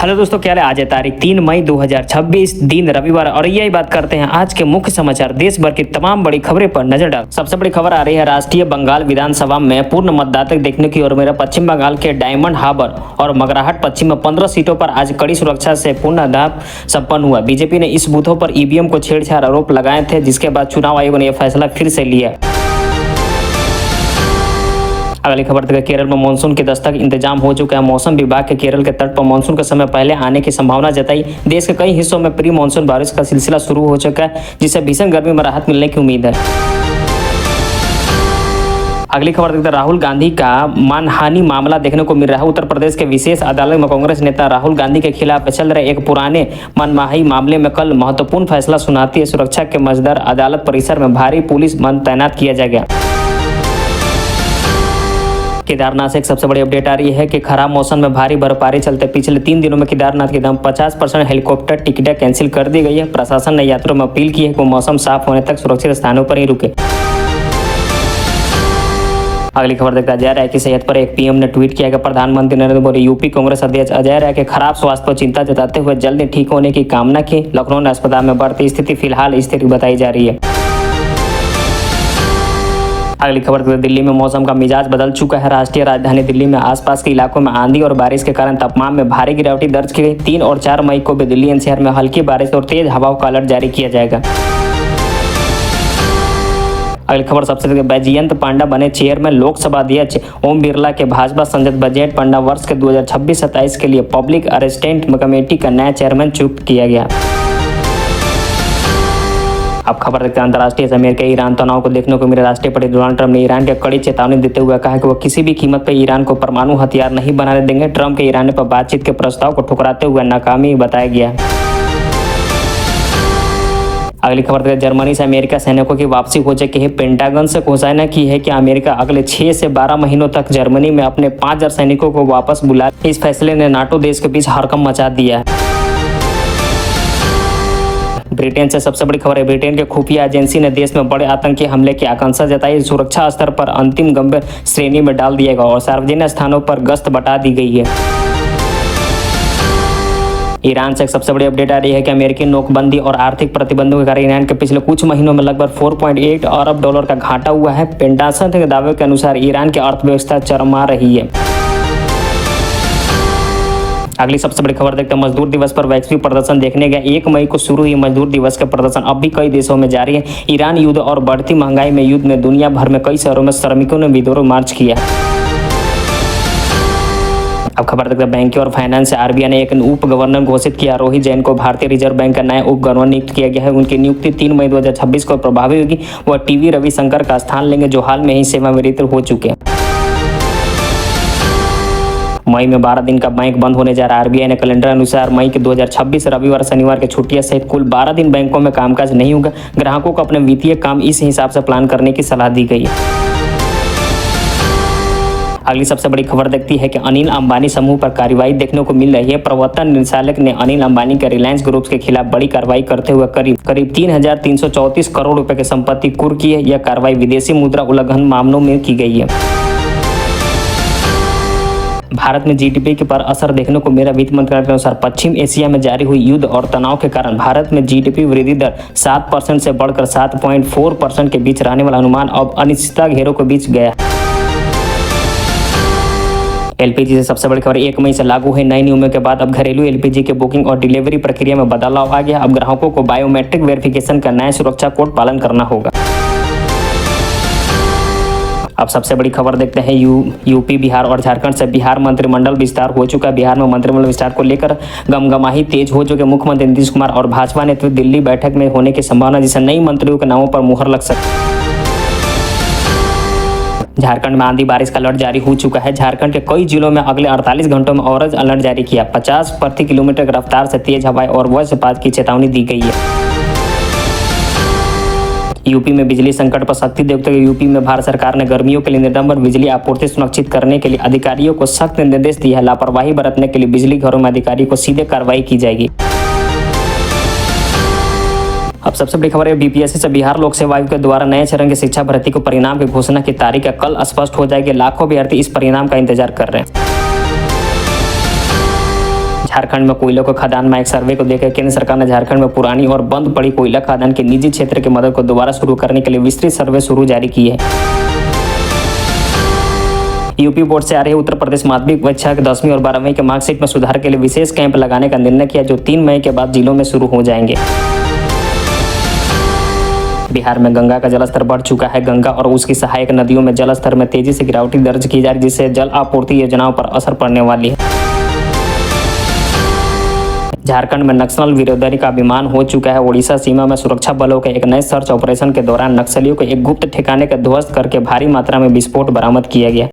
Hello दोस्तों, क्या हाल है। आज है तारीख 3 मई 2026, दिन रविवार, और यही बात करते हैं आज के मुख्य समाचार। देश भर की तमाम बड़ी खबरें पर नजर डाल। सबसे बड़ी खबर आ रही है राष्ट्रीय बंगाल विधानसभा में पूर्ण मतदाता देखने की ओर। मेरा पश्चिम बंगाल के डायमंड हार्बर और मगराहट पश्चिम में 15 सीटों पर आज कड़ी सुरक्षा से पूर्णाधार संपन्न हुआ। बीजेपी ने इस बूथों पर ईवीएम को छेड़छाड़ आरोप लगाए थे, जिसके बाद चुनाव आयोग ने यह फैसला फिर से लिया। अगली खबर तक केरल में मानसून की दस्तक, इंतजाम हो चुका है। मौसम विभाग के केरल के तट पर मानसून के समय पहले आने की संभावना जताई। देश के कई हिस्सों में प्री मानसून बारिश का सिलसिला शुरू हो चुका है, जिससे भीषण गर्मी में राहत मिलने की उम्मीद है। अगली खबर देखते हैं राहुल गांधी का मानहानि मामला देखने को मिल रहा है। उत्तर प्रदेश के विशेष अदालत में कांग्रेस नेता राहुल गांधी के खिलाफ चल रहे एक पुराने मानहानि मामले में कल महत्वपूर्ण फैसला सुनाती है। सुरक्षा के मजदर अदालत परिसर में भारी पुलिस बल तैनात किया जाएगा। केदारनाथ से एक सबसे बड़ी अपडेट आ रही है कि खराब मौसम में भारी बर्फबारी चलते पिछले 3 दिनों में केदारनाथ के दाम 50% हेलीकॉप्टर टिकटें कैंसिल कर दी गई है। प्रशासन ने यात्रियों में अपील की है कि मौसम साफ होने तक सुरक्षित स्थानों पर ही रुके। अगली खबर देखा जा रहा है कि सेहत पर एक पीएम ने ट्वीट किया कि प्रधानमंत्री नरेंद्र मोदी यूपी कांग्रेस अध्यक्ष अजय राय के खराब स्वास्थ्य पर चिंता जताते हुए जल्द ठीक होने की कामना की। लखनऊ अस्पताल में बढ़ती स्थिति फिलहाल स्थिर बताई जा रही है। अगली खबर दिल्ली में मौसम का मिजाज बदल चुका है। राष्ट्रीय राजधानी दिल्ली में आसपास के इलाकों में आंधी और बारिश के कारण तापमान में भारी गिरावट दर्ज की गई। 3 और 4 मई को भी दिल्ली एनसीआर में हल्की बारिश और तेज हवाओं का अलर्ट जारी किया जाएगा। अगली खबर सबसे बैजयंत पांडा बने चेयरमैन। लोकसभा अध्यक्ष ओम बिरला के भाजपा संसद बजट पांडा वर्ष के 2026-27 के लिए पब्लिक असिस्टेंट कमेटी का नया चेयरमैन चुक्त किया गया। अब खबर देखते हैं अंतर्राष्ट्रीय अमेरिका ईरान तनाव को देखने को मिले। राष्ट्रपति डोनाल्ड ट्रंप ने ईरान के कड़ी चेतावनी देते हुए कहा कि वह किसी भी कीमत पर ईरान को परमाणु हथियार नहीं बनाने देंगे। ट्रंप के ईरान पर बातचीत के प्रस्ताव को ठुकराते हुए नाकामी बताया गया। अगली खबर देखते हैं जर्मनी से अमेरिका सैनिकों की वापसी हो चुकी है। पेंटागन से घोषणा की है कि अमेरिका अगले 6 से 12 महीनों तक जर्मनी में अपने 5000 सैनिकों को वापस बुला। इस फैसले ने नाटो देश के बीच हड़कंप मचा दिया है। ब्रिटेन से सबसे बड़ी खबर है। ब्रिटेन के खुफिया एजेंसी ने देश में बड़े आतंकी हमले की आशंका जताई। सुरक्षा स्तर पर अंतिम गंभीर श्रेणी में डाल दिया गया और सार्वजनिक स्थानों पर गश्त बढ़ा दी गई है। ईरान से एक सबसे बड़ी अपडेट आ रही है कि अमेरिकी नोटबंदी और आर्थिक प्रतिबंधों के कारण ईरान के पिछले कुछ महीनों में लगभग 4.8 अरब डॉलर का घाटा हुआ है। पेंटागन के दावे के अनुसार ईरान की अर्थव्यवस्था चरमरा रही है। अगली सबसे बड़ी खबर देखते हैं मजदूर दिवस पर वैश्विक प्रदर्शन देखने गया। 1 मई को शुरू हुई मजदूर दिवस का प्रदर्शन अब भी कई देशों में जारी है। ईरान युद्ध और बढ़ती महंगाई में युद्ध में दुनिया भर में कई शहरों में श्रमिकों ने विरोध मार्च किया। अब खबर देखते हैं बैंक और फाइनेंस से आरबीआई ने एक उप गवर्नर घोषित किया। रोहित जैन को भारतीय रिजर्व बैंक का नया उप गवर्नर नियुक्त किया गया है। उनकी नियुक्ति 3 मई 2026 को प्रभावी होगी। वह टीवी रविशंकर का स्थान लेंगे, जो हाल में ही सेवानिवृत्त हो चुके हैं। मई में 12 दिन का बैंक बंद होने जा रहा है। आरबीआई ने कैलेंडर अनुसार मई के 2026 रविवार शनिवार के छुट्टियां सहित कुल 12 दिन बैंकों में कामकाज नहीं होगा। ग्राहकों को अपने वित्तीय काम इस हिसाब से प्लान करने की सलाह दी गई है। अगली सबसे बड़ी खबर देखती है कि अनिल अंबानी समूह पर कार्रवाई देखने को मिल रही है। प्रवर्तन निदेशालय ने अनिल अंबानी के रिलायंस ग्रुप के खिलाफ बड़ी कार्रवाई करते हुए करीब 3,334 करोड़ रुपए की संपत्ति कुर्क की है। यह कार्रवाई विदेशी मुद्रा उल्लंघन मामलों में की गई है। भारत में जीडीपी के पर असर देखने को मिला। वित्त मंत्रालय के अनुसार पश्चिम एशिया में जारी हुई युद्ध और तनाव के कारण भारत में जीडीपी वृद्धि दर 7% से बढ़कर 7.4% के बीच रहने वाला अनुमान अब अनिश्चितता घेरों के बीच गया। एलपीजी से सबसे बड़ी खबर 1 मई से लागू है नए नियमों के बाद अब घरेलू एलपीजी के बुकिंग और डिलीवरी प्रक्रिया में बदलाव आ गया। अब ग्राहकों को बायोमेट्रिक वेरिफिकेशन का नया सुरक्षा कोड पालन करना होगा। अब सबसे बड़ी खबर देखते हैं यूपी, बिहार और झारखंड से बिहार मंत्रिमंडल विस्तार हो चुका है। बिहार में मंत्रिमंडल विस्तार को लेकर गमगमाही तेज हो चुके। मुख्यमंत्री नीतीश कुमार और भाजपा नेतृत्व दिल्ली बैठक में होने की संभावना, जिससे नई मंत्रियों के नामों पर मुहर लग सकती है। झारखंड में आंधी बारिश का अलर्ट जारी हो चुका है। झारखंड के कई जिलों में अगले 48 घंटों में ऑरेंज अलर्ट जारी किया। 50 प्रति किलोमीटर की रफ्तार से तेज हवाएं और वज्रपात की चेतावनी दी गई है। यूपी में बिजली संकट पर सख्ती देखते हुए यूपी में भारत सरकार ने गर्मियों के लिए निरंतर बिजली आपूर्ति सुनिश्चित करने के लिए अधिकारियों को सख्त निर्देश दिया है। लापरवाही बरतने के लिए बिजली घरों में अधिकारियों को सीधे कार्रवाई की जाएगी। अब सबसे बड़ी खबर है बीपीएससी से बिहार लोक सेवा आयोग के द्वारा नए चरण की शिक्षा भर्ती को परिणाम की घोषणा की तारीख कल स्पष्ट हो जाएगी। लाखों अभ्यर्थी इस परिणाम का इंतजार कर रहे हैं। झारखंड में कोयले को खदान में एक सर्वे को देखकर केंद्र सरकार ने झारखंड में पुरानी और बंद पड़ी कोयला खदान के निजी क्षेत्र की मदद को दोबारा शुरू करने के लिए विस्तृत सर्वे शुरू जारी की है। यूपी बोर्ड से आ रही उत्तर प्रदेश माध्यमिक परीक्षा के 10वीं और 12वीं के मार्कशीट में सुधार के लिए विशेष कैंप लगाने का निर्णय किया, जो 3 मई के बाद जिलों में शुरू हो जाएंगे। बिहार में गंगा का जलस्तर बढ़ चुका है। गंगा और उसकी सहायक नदियों में जलस्तर में तेजी से गिरावट दर्ज की जा रही है, जिससे जल आपूर्ति योजनाओं पर असर पड़ने वाली है। झारखंड में नक्सल विरोधी का अभिमान हो चुका है। ओडिशा सीमा में सुरक्षा बलों के एक नए सर्च ऑपरेशन के दौरान नक्सलियों के एक गुप्त ठिकाने का ध्वस्त करके भारी मात्रा में विस्फोट बरामद किया गया।